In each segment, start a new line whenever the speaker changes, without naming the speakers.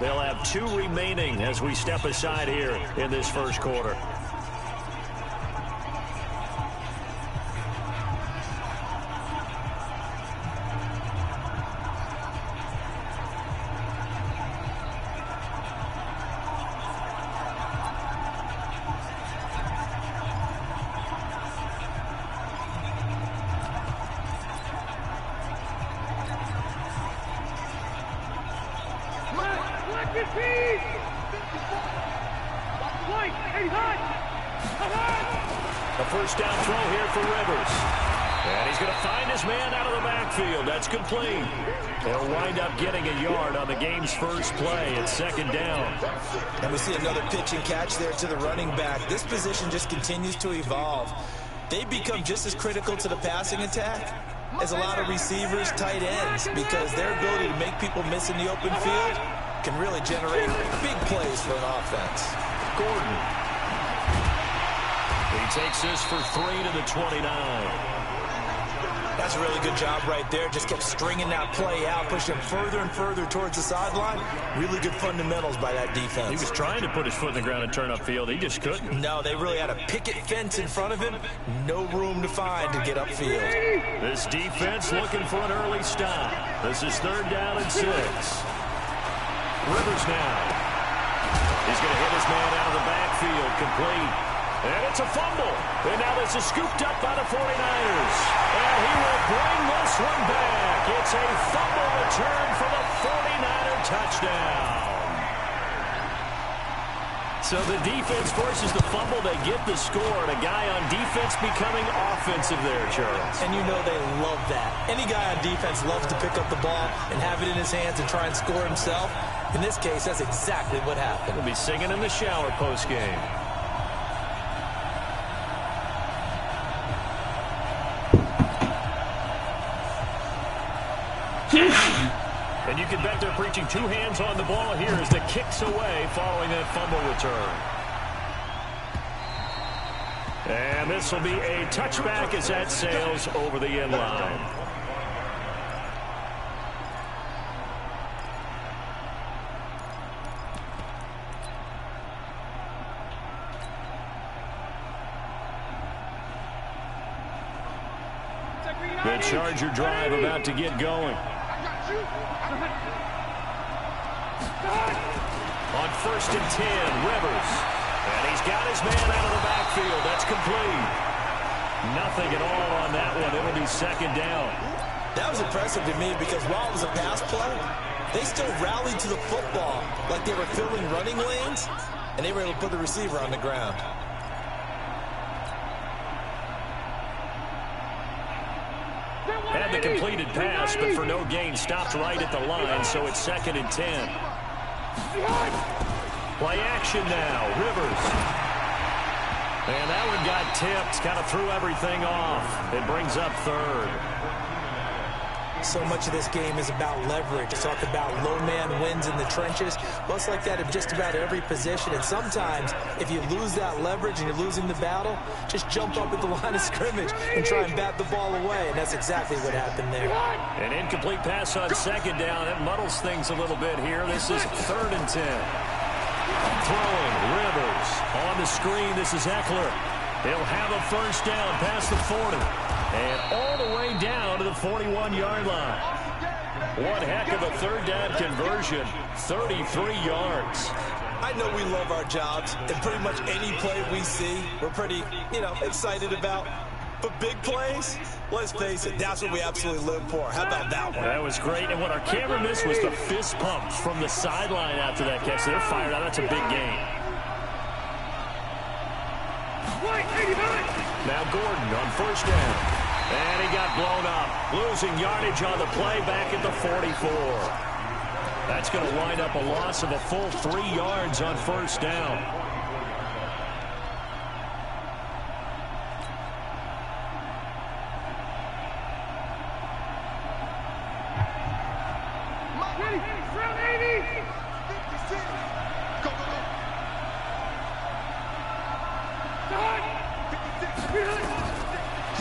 They'll have 2 remaining as we step aside here in this first quarter.
A first down throw here for Rivers. And he's going to find his man out of the backfield. That's complete. They'll wind up getting a yard on the game's first play. It's second down.
And we see another pitch and catch there to the running back. This position just continues to evolve. They become just as critical to the passing attack as a lot of receivers, tight ends, because their ability to make people miss in the open field can really generate big plays for an offense.
Gordon. He takes this for 3 to the 29.
That's a really good job right there. Just kept stringing that play out, pushing him further and further towards the sideline. Really good fundamentals by that defense.
He was trying to put his foot in the ground and turn upfield. He just couldn't.
No, they really had a picket fence in front of him. No room to find to get upfield.
This defense looking for an early stop. This is 3rd down and 6. Rivers now. He's going to hit his man out of the backfield. Complete. And it's a fumble. And now this is scooped up by the 49ers. And he will bring this one back. It's a fumble return for the 49er touchdown. So the defense forces the fumble. They get the score. And a guy on defense becoming offensive there, Charles.
And you know they love that. Any guy on defense loves to pick up the ball and have it in his hands and try and score himself. In this case, that's exactly what happened.
He'll be singing in the shower post-game. And you can bet they're preaching 2 hands on the ball here as the kick's away following that fumble return. And this will be a touchback as that sails over the end line. The Charger drive about to get going. On 1st and 10, Rivers. And he's got his man out of the backfield. That's complete. Nothing at all on that one. It'll be 2nd down.
That was impressive to me because while it was a pass play, they still rallied to the football like they were filling running lanes, and they were able to put the receiver on the ground.
Had the completed pass, but for no gain, stopped right at the line, so it's 2nd and 10. Play action now, Rivers. And that one got tipped, kind of threw everything off. It brings up 3rd.
So much of this game is about leverage. It's talk about low man wins in the trenches. Well, it's like that in just about every position. And sometimes, if you lose that leverage and you're losing the battle, just jump up at the line of scrimmage and try and bat the ball away. And that's exactly what happened there.
An incomplete pass on 2nd down. It muddles things a little bit here. This is 3rd and 10. Throwing, Rivers. On the screen, this is Eckler. He'll have a first down past the 40. And all the way down to the 41-yard line. One heck of a 3rd down conversion. 33 yards.
I know we love our jobs, and pretty much any play we see, we're pretty, excited about. But big plays, let's face it, that's what we absolutely live for. How about that one?
That was great. And what our camera missed was the fist pumps from the sideline after that catch. They're fired out. That's a big gain. Now Gordon on 1st down. And he got blown up. Losing yardage on the play back at the 44. That's going to wind up a loss of a full 3 yards on 1st down.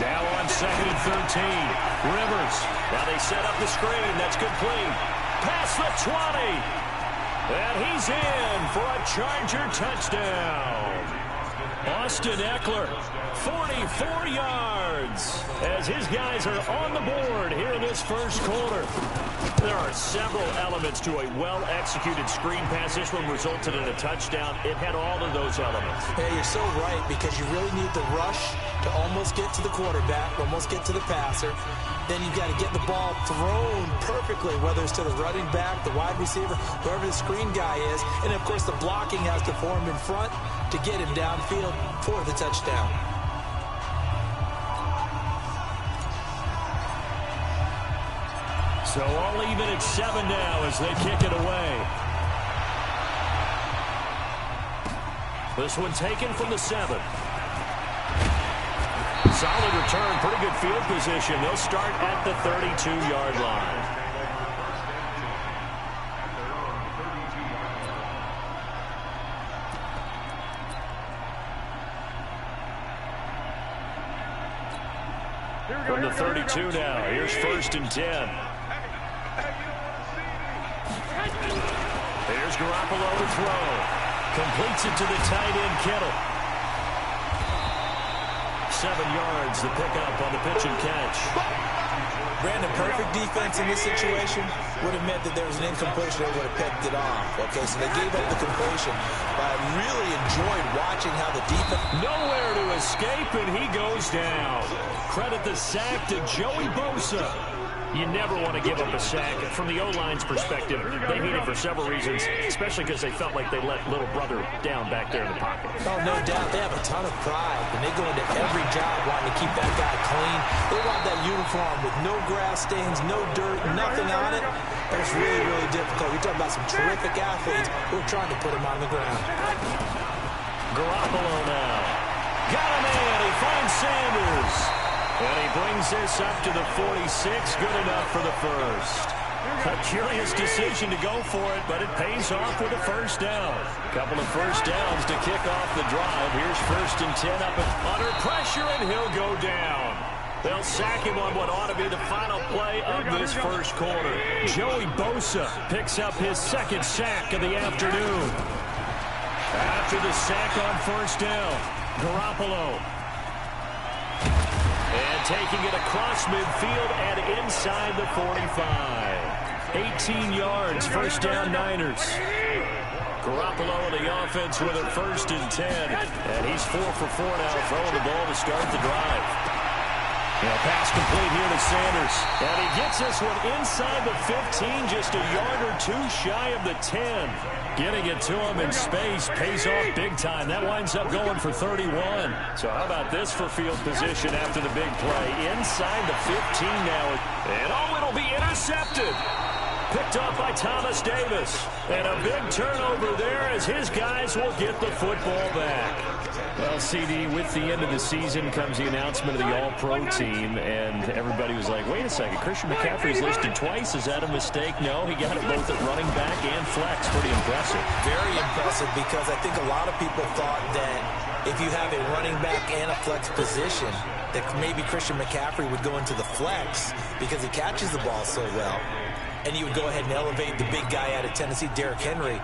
Now on 2nd and 13. Rivers. Now they set up the screen. That's complete. Past the 20. And he's in for a Charger touchdown. Austin Eckler, 44 yards, as his guys are on the board here in this first quarter. There are several elements to a well-executed screen pass. This one resulted in a touchdown. It had all of those elements.
Yeah, you're so right, because you really need the rush to almost get to the quarterback, almost get to the passer. Then you've got to get the ball thrown perfectly, whether it's to the running back, the wide receiver, whoever the screen guy is. And, of course, the blocking has to form in front to get him downfield for the touchdown.
So all even at 7 now as they kick it away. This one taken from the 7. Solid return, pretty good field position. They'll start at the 32-yard line. From the 32 now, here's 1st and 10. Here's Garoppolo to throw. Completes it to the tight end, Kittle. 7 yards, the pickup on the pitch and catch.
Brandon, perfect defense in this situation would have meant that there was an incompletion. They would have picked it off. Okay, so they gave up the completion. But I really enjoyed watching how the defense...
Nowhere to escape, and he goes down. Credit the sack to Joey Bosa. You never want to give up a sack. From the O-line's perspective, they hate it for several reasons, especially because they felt like they let little brother down back there in the pocket.
Oh, no doubt. They have a ton of pride, and they go into every job wanting to keep that guy clean. They want that uniform with no grass stains, no dirt, nothing on it. And it's really, really difficult. You're talking about some terrific athletes who are trying to put him on the ground.
Garoppolo now. Got him in. He finds Sanders. And he brings this up to the 46. Good enough for the first. A curious decision to go for it, but it pays off with a first down. A couple of first downs to kick off the drive. Here's 1st and 10 up under pressure, and he'll go down. They'll sack him on what ought to be the final play of this first quarter. Joey Bosa picks up his 2nd sack of the afternoon. After the sack on 1st down, Garoppolo. And taking it across midfield and inside the 45. 18 yards, 1st down Niners. Garoppolo in the offense with a 1st and 10. And he's 4 for 4 now, throwing the ball to start the drive. Pass complete here to Sanders. And he gets this one inside the 15, just a yard or 2 shy of the 10. Getting it to him in space pays off big time. That winds up going for 31. So how about this for field position after the big play? Inside the 15 now. And it'll be intercepted. Picked up by Thomas Davis. And a big turnover there as his guys will get the football back. Well, CD, with the end of the season comes the announcement of the All-Pro team, and everybody was like, wait a second, Christian McCaffrey's listed twice. Is that a mistake? No, he got it both at running back and flex. Pretty impressive.
Very impressive, because I think a lot of people thought that if you have a running back and a flex position, that maybe Christian McCaffrey would go into the flex because he catches the ball so well. And you would go ahead and elevate the big guy out of Tennessee, Derrick Henry,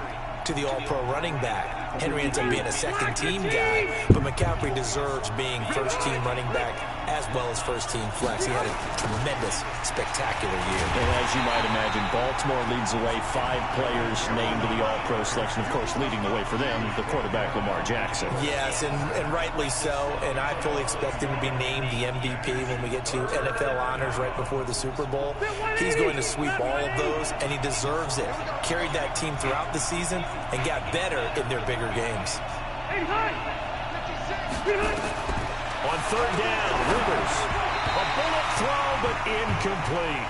to the All-Pro running back. Henry ends up being a 2nd-team guy, but McCaffrey deserves being 1st-team running back as well as 1st-team flex. He had a tremendous, spectacular year.
And as you might imagine, Baltimore leads the way. 5 players named to the All-Pro selection. Of course, leading the way for them, the quarterback, Lamar Jackson.
Yes, and rightly so. And I fully expect him to be named the MVP when we get to NFL honors right before the Super Bowl. He's going to sweep all of those, and he deserves it. Carried that team throughout the season and got better in their bigger games.
On 3rd down, Rivers. A bullet throw, but incomplete.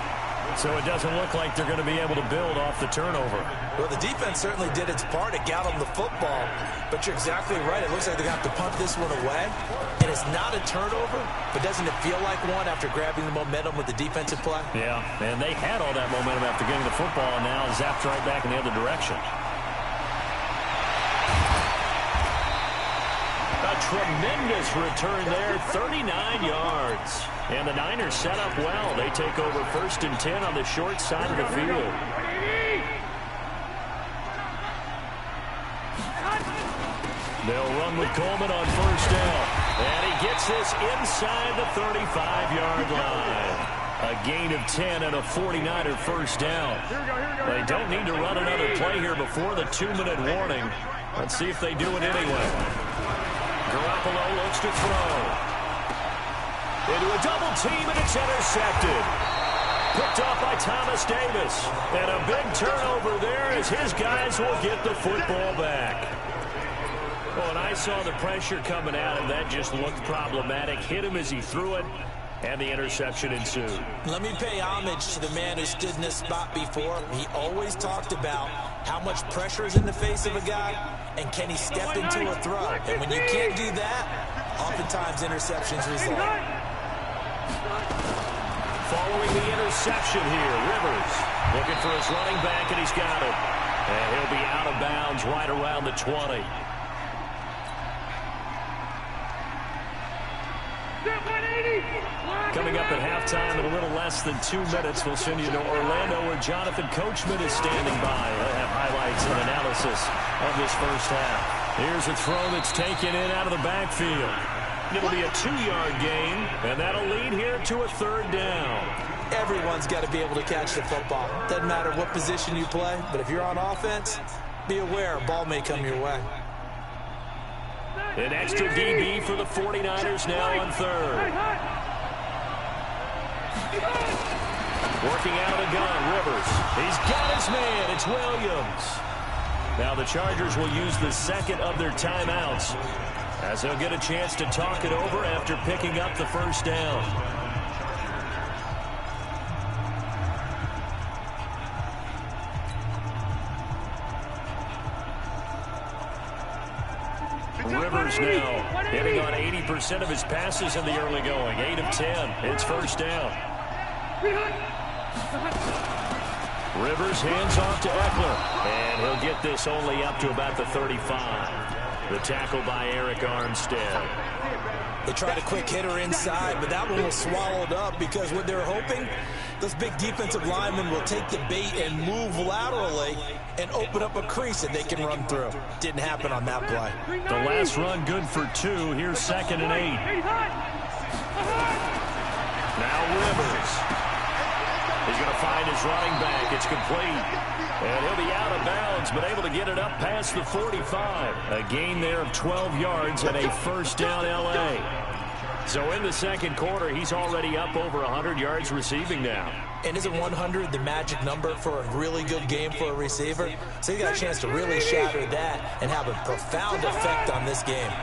So it doesn't look like they're going to be able to build off the turnover.
Well, the defense certainly did its part. It got them the football. But you're exactly right. It looks like they're going to have to punt this one away. And it's not a turnover, but doesn't it feel like one after grabbing the momentum with the defensive play?
Yeah, and they had all that momentum after getting the football, and now zapped right back in the other direction. Tremendous return there, 39 yards. And the Niners set up well. They take over 1st and 10 on the short side of the field. They'll run with Coleman on first down. And he gets this inside the 35-yard line. A gain of 10 and a 49er first down. They don't need to run another play here before the 2-minute warning. Let's see if they do it anyway. Garoppolo looks to throw. Into a double team, and it's intercepted. Picked off by Thomas Davis. And a big turnover there as his guys will get the football back. Well, and I saw the pressure coming at him. That just looked problematic. Hit him as he threw it, and the interception ensued.
Let me pay homage to the man who stood in this spot before. He always talked about how much pressure is in the face of a guy, and can he step into a throw. And when you can't do that, oftentimes interceptions result.
Following the interception here, Rivers looking for his running back, and he's got it. And he'll be out of bounds right around the 20. Coming up at halftime in a little less than 2 minutes, we'll send you to Orlando where Jonathan Coachman is standing by. He'll have highlights and analysis of this first half. Here's a throw that's taken in out of the backfield. It'll be a 2-yard gain, and that'll lead here to a third down.
Everyone's got to be able to catch the football. Doesn't matter what position you play, but if you're on offense, be aware a ball may come your way.
An extra DB for the 49ers now on third. Working out of the gun, Rivers. He's got his man. It's Williams. Now the Chargers will use the second of their timeouts as they'll get a chance to talk it over after picking up the first down. Rivers now hitting on 80% of his passes in the early going. 8 of 10. It's first down. Rivers hands off to Eckler. And he'll get this only up to about the 35. The tackle by Eric Armstead.
They tried a quick hitter inside, but that one was swallowed up because what they're hoping, those big defensive linemen will take the bait and move laterally and open up a crease that they can run through. Didn't happen on that play.
The last run good for 2. Here's 2nd and 8. Now Rivers. He's going to find his running back. It's complete. And he'll be out of bounds, but able to get it up past the 45. A gain there of 12 yards and a first down L.A. So in the second quarter, he's already up over 100 yards receiving now.
And isn't 100 the magic number for a really good game for a receiver? So he got a chance to really shatter that and have a profound effect on this game.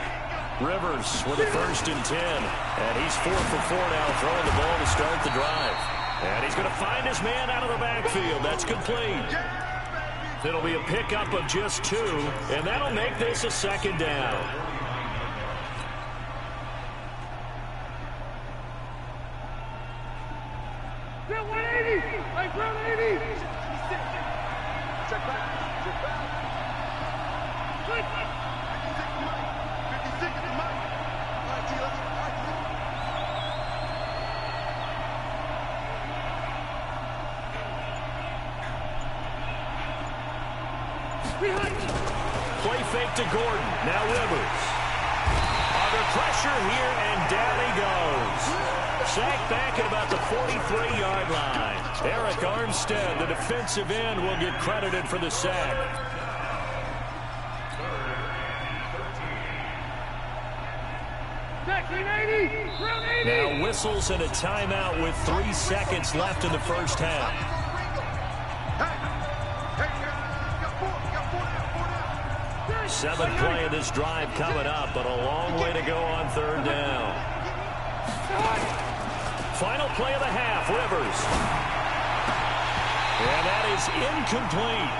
Rivers with a 1st and 10. And he's 4 for 4 now, throwing the ball to start the drive. And he's going to find his man out of the backfield. That's complete. It'll be a pickup of just 2, and that'll make this a second down.
Get 180! Like 180! Check back.
Play fake to Gordon. Now Rivers. Under pressure here, and down he goes. Sacked back at about the 43-yard line. Eric Armstead, the defensive end, will get credited for the sack. Now whistles and a timeout with 3 seconds left in the first half. Seventh play of this drive coming up, but a long way to go on third down. Final play of the half, Rivers. And that is incomplete.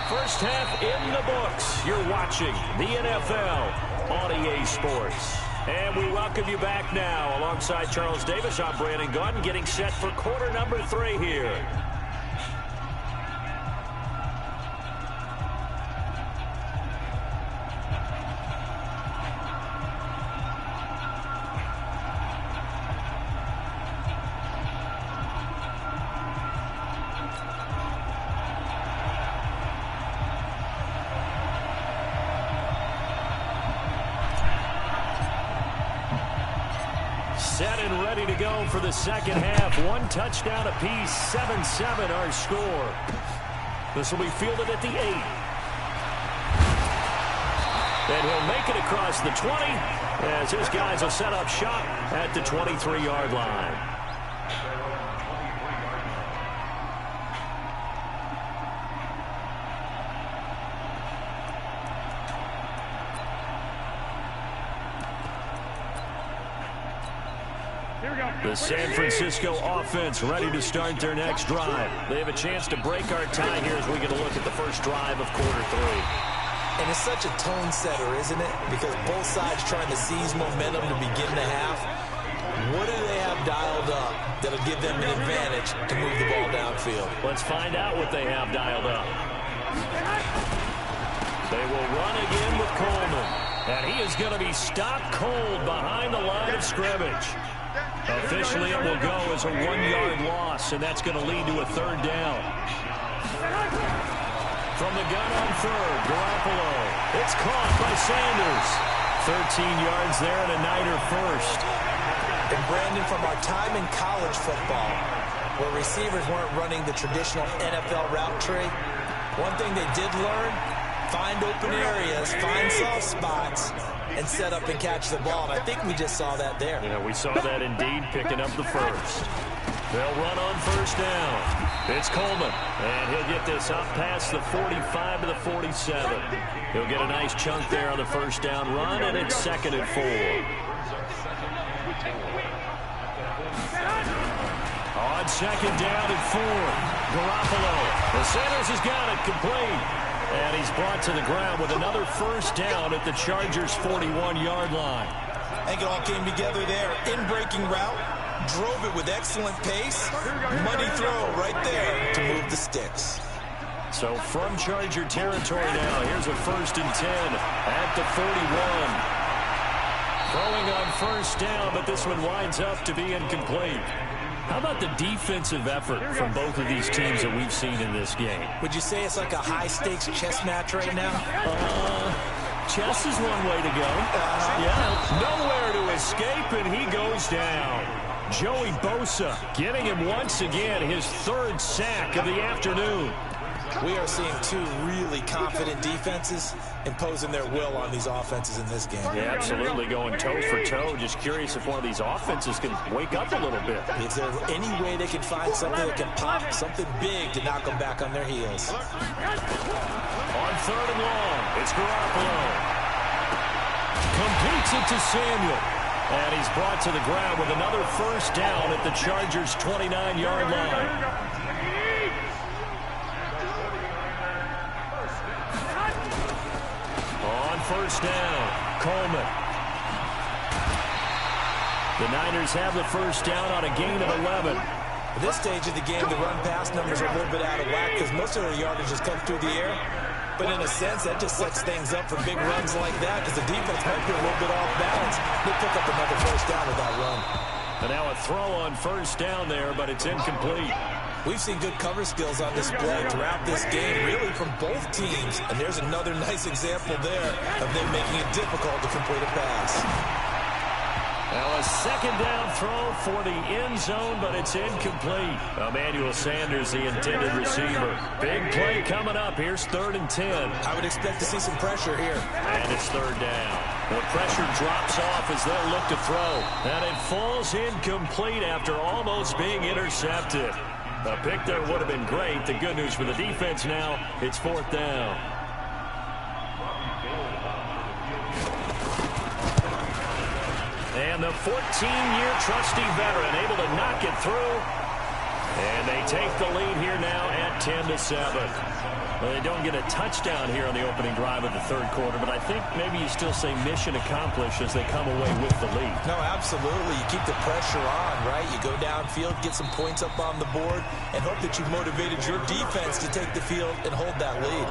First half in the books. You're watching the NFL on EA Sports. And we welcome you back now. Alongside Charles Davis, I'm Brandon Gunn, getting set for quarter number 3 here. set and ready to go for the second half. One touchdown apiece, 7-7 our score. This will be fielded at the 8. And he'll make it across the 20 as his guys will set up shop at the 23-yard line. The San Francisco offense ready to start their next drive. They have a chance to break our tie here as we get a look at the first drive of quarter 3.
And it's such a tone setter, isn't it? Because both sides trying to seize momentum to begin the half. What do they have dialed up that'll give them an advantage to move the ball downfield?
Let's find out what they have dialed up. They will run again with Coleman. And he is going to be stopped cold behind the line of scrimmage. Officially, it will go as a 1-yard loss, and that's going to lead to a third down. From the gun on third, Garoppolo. It's caught by Sanders. 13 yards there and a Niner first.
And Brandon, from our time in college football, where receivers weren't running the traditional NFL route tree, one thing they did learn, find open areas, find soft spots, and set up and catch the ball. And I think we just saw that there.
Yeah, we saw that indeed, picking up the first. They'll run on first down. It's Coleman, and he'll get this up past the 45 to the 47. He'll get a nice chunk there on the first down run, and it's 2nd and 4. On second down and 4, Garoppolo. The Sanders has got it complete. And he's brought to the ground with another first down at the Chargers' 41-yard line.
I think it all came together there. In-breaking route, drove it with excellent pace. Money throw right there to move the sticks.
So from Charger territory now, here's a 1st and 10 at the 41. Throwing on first down, but this one winds up to be incomplete. How about the defensive effort from both of these teams that we've seen in this game?
Would you say it's like a high-stakes chess match right now?
Chess is one way to go. Yeah, nowhere to escape, and he goes down. Joey Bosa getting him once again, his 3rd sack of the afternoon.
We are seeing two really confident defenses imposing their will on these offenses in this game.
Yeah, absolutely, going toe for toe. Just curious if one of these offenses can wake up a little bit.
Is there any way they can find something that can pop, something big to knock them back on their heels?
On 3rd and long, it's Garoppolo. Completes it to Samuel. And he's brought to the ground with another first down at the Chargers' 29-yard line. First down, Coleman. The Niners have the first down on a gain of 11.
At this stage of the game, the run-pass numbers are a little bit out of whack because most of their yardage has come through the air. But in a sense, that just sets things up for big runs like that because the defense might be a little bit off balance. They pick up another first down with that run.
And now a throw on first down there, but it's incomplete.
We've seen good cover skills on display throughout this game, really from both teams. And there's another nice example there of them making it difficult to complete a pass.
Now a second down throw for the end zone, but it's incomplete. Emmanuel Sanders, the intended receiver. Big play coming up. Here's 3rd and 10.
I would expect to see some pressure here.
And it's 3rd down. The pressure drops off as they'll look to throw. And it falls incomplete after almost being intercepted. A pick there would have been great. The good news for the defense now, it's 4th down. And the 14-year trusty veteran able to knock it through. And they take the lead here now at 10-7. Well, they don't get a touchdown here on the opening drive of the 3rd quarter, but I think maybe you still say mission accomplished as they come away with the lead.
No, absolutely. You keep the pressure on, right? You go downfield, get some points up on the board, and hope that you've motivated your defense to take the field and hold that lead.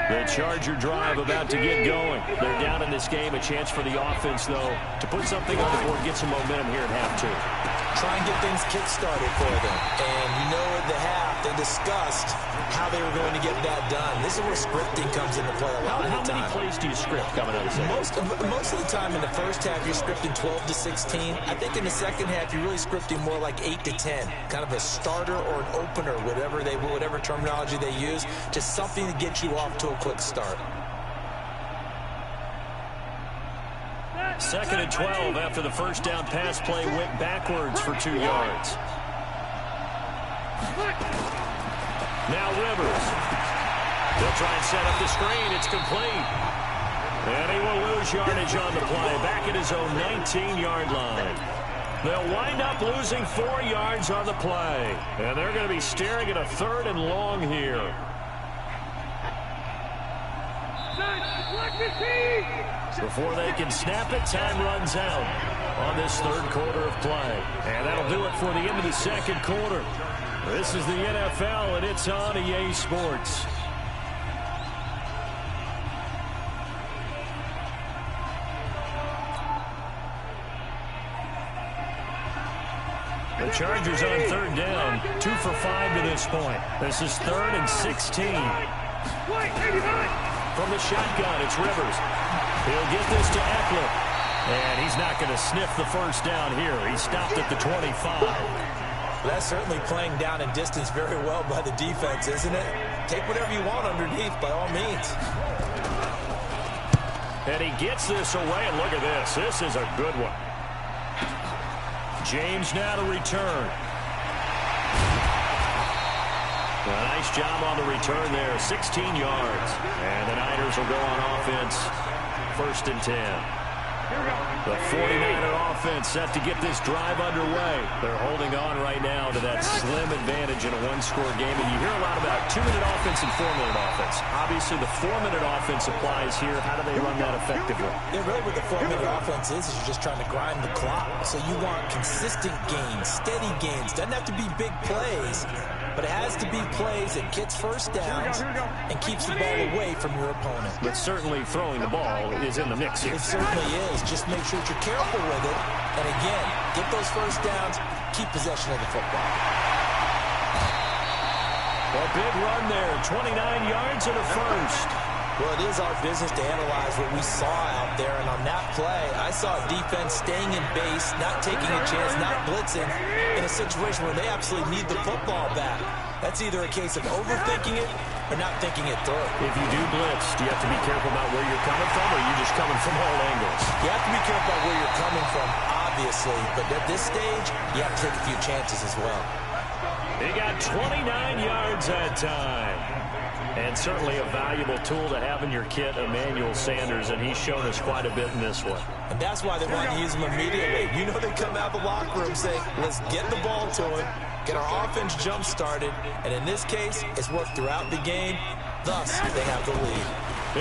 The Charger drive about to get going. They're down in this game. A chance for the offense, though, to put something on the board, get some momentum here at half 2.
try and get things kick-started for them. And you know at the half, they discussed how they were going to get that done. This is where scripting comes into play a lot of the time.
How many plays do you script coming out of the second?
Most of the time in the first half, you're scripting 12 to 16. I think in the second half, you're really scripting more like 8 to 10. Kind of a starter or an opener, whatever terminology they use. Just something to get you off to a quick start.
2nd and 12 after the first down pass play went backwards for 2 yards. Now Rivers. They'll try and set up the screen. It's complete. And he will lose yardage on the play. Back at his own 19-yard line. They'll wind up losing 4 yards on the play. And they're going to be staring at a 3rd and long here. Before they can snap it, time runs out on this 3rd quarter of play. And that'll do it for the end of the 2nd quarter. This is the NFL, and it's on EA Sports. The Chargers on 3rd down, 2 for 5 to this point. This is 3rd and 16. From the shotgun, it's Rivers. He'll get this to Eckler. And he's not going to sniff the first down here. He stopped at the 25.
That's certainly playing down in distance very well by the defense, isn't it? Take whatever you want underneath, by all means.
And he gets this away, and look at this. This is a good one. James now to return. A nice job on the return there, 16 yards. And the Niners will go on offense, 1st and 10. The 49er offense set to get this drive underway. They're holding on right now to that slim advantage in a 1-score game. And you hear a lot about 2-minute offense and 4-minute offense. Obviously, the 4-minute offense applies here. How do they run that effectively?
Yeah, really what the 4-minute offense is you're just trying to grind the clock. So you want consistent gains, steady gains. Doesn't have to be big plays, but it has to be plays that gets first downs and keeps the ball away from your opponent.
But certainly throwing the ball is in the mix here.
It certainly is. Just make sure that you're careful with it. And again, get those first downs, keep possession of the football.
A big run there, 29 yards and a first.
Well, it is our business to analyze what we saw out there, and on that play, I saw defense staying in base, not taking a chance, not blitzing, in a situation where they absolutely need the football back. That's either a case of overthinking it or not thinking it through.
If you do blitz, do you have to be careful about where you're coming from, or are you just coming from all angles?
You have to be careful about where you're coming from, obviously, but at this stage, you have to take a few chances as well.
He got 29 yards that time. And certainly a valuable tool to have in your kit, Emmanuel Sanders, and he's shown us quite a bit in this one.
And that's why they want to use him immediately. You know they come out of the locker room saying, let's get the ball to him, get our offense jump-started, and in this case, it's worked throughout the game. Thus, they have the lead.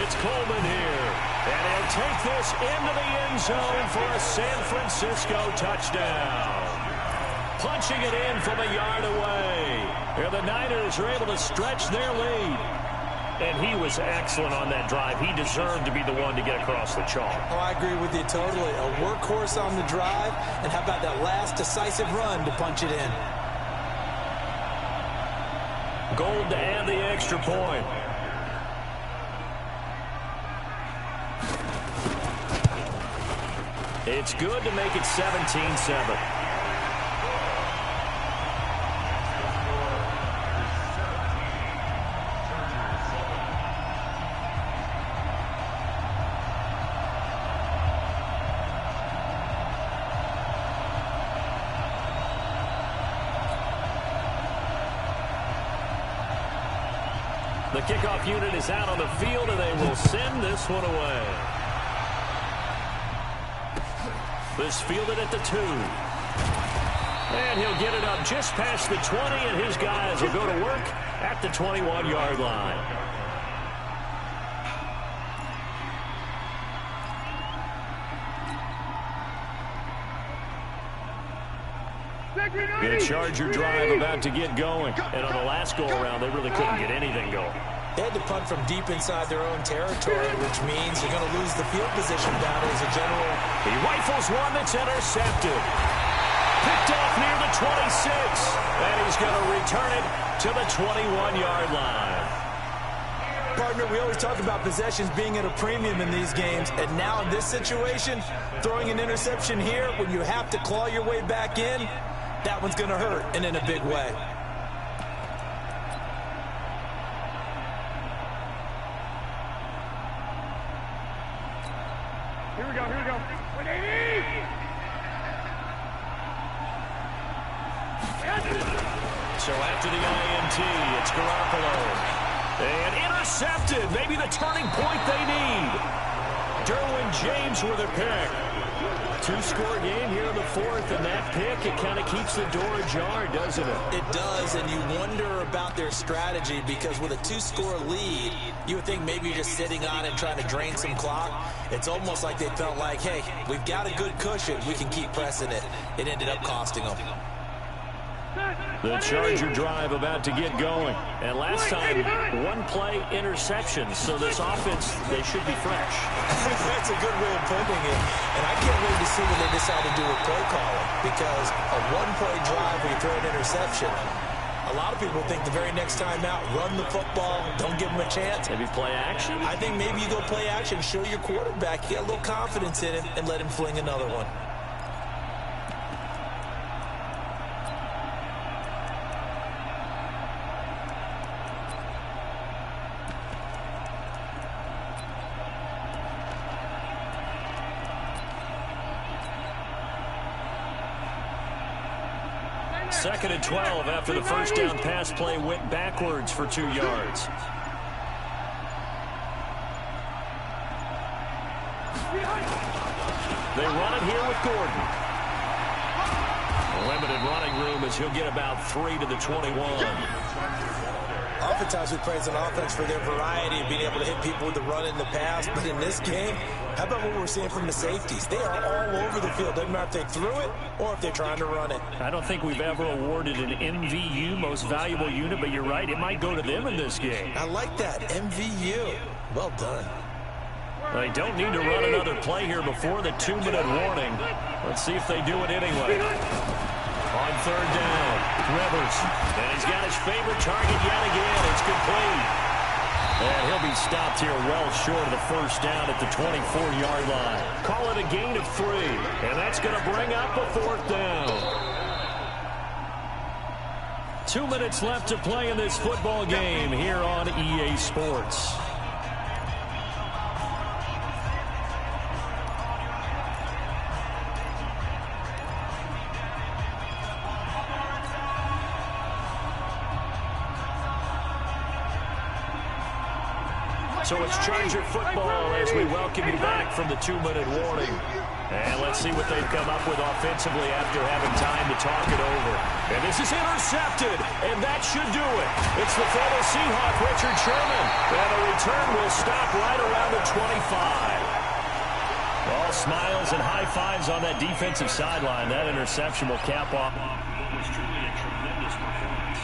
It's Coleman here, and he'll take this into the end zone for a San Francisco touchdown. Punching it in from a yard away. Here the Niners are able to stretch their lead. And he was excellent on that drive. He deserved to be the one to get across the chalk.
Oh, I agree with you totally. A workhorse on the drive. And how about that last decisive run to punch it in?
Gold to add the extra point. It's good to make it 17-7. The kickoff unit is out on the field, and they will send this one away. This fielded at the 2. And he'll get it up just past the 20, and his guys will go to work at the 21-yard line. The Charger drive about to get going. And on the last go-around, they really couldn't get anything going.
They had to punt from deep inside their own territory, which means they're going to lose the field position battle as a general.
He rifles one that's intercepted. Picked off near 26, and he's going to return it to the 21-yard line.
Partner, we always talk about possessions being at a premium in these games, and now in this situation, throwing an interception here when you have to claw your way back in, that one's going to hurt, and in a big way.
Here we go.
So after the INT, it's Garoppolo. And intercepted. Maybe the turning point they need. Derwin James with a pick. Two-score game here in the fourth, and that pick, it kind of keeps the door ajar, doesn't it?
It does, and you wonder about their strategy because with a two-score lead, you would think maybe you're just sitting on it trying to drain some clock. It's almost like they felt like, hey, we've got a good cushion. We can keep pressing it. It ended up costing them.
The Charger drive about to get going. And last time, one-play interception. So this offense, they should be fresh.
That's a good way of putting it. And I can't wait to see what they decide to do with play calling. Because a one-play drive where you throw an interception, a lot of people think the very next time out, run the football, don't give them a chance.
Maybe play action?
I think maybe you go play action, show your quarterback, get a little confidence in him, and let him fling another one.
Second and 12 after the first down pass play went backwards for 2 yards. They run it here with Gordon. Limited running room as he'll get about 3 to the 21.
Oftentimes we praise an offense for their variety of being able to hit people with the run in the pass, but in this game, how about what we're seeing from the safeties? They are all over the field. Doesn't matter if they threw it or if they're trying to run it.
I don't think we've ever awarded an MVU, most valuable unit, but you're right, it might go to them in this game.
I like that, MVU. Well done.
They don't need to run another play here before the 2-minute warning. Let's see if they do it anyway. On third down, Rivers. And he's got his favorite target yet again. It's complete. And he'll be stopped here well short of the first down at the 24-yard line. Call it a gain of 3. And that's going to bring up a fourth down. 2 minutes left to play in this football game here on EA Sports. So it's Charger football as we welcome you back from the 2-minute warning. And let's see what they've come up with offensively after having time to talk it over. And this is intercepted, and that should do it. It's the former Seahawk, Richard Sherman. And the return will stop right around the 25. All smiles and high fives on that defensive sideline. That interception will cap off. It was truly a tremendous performance.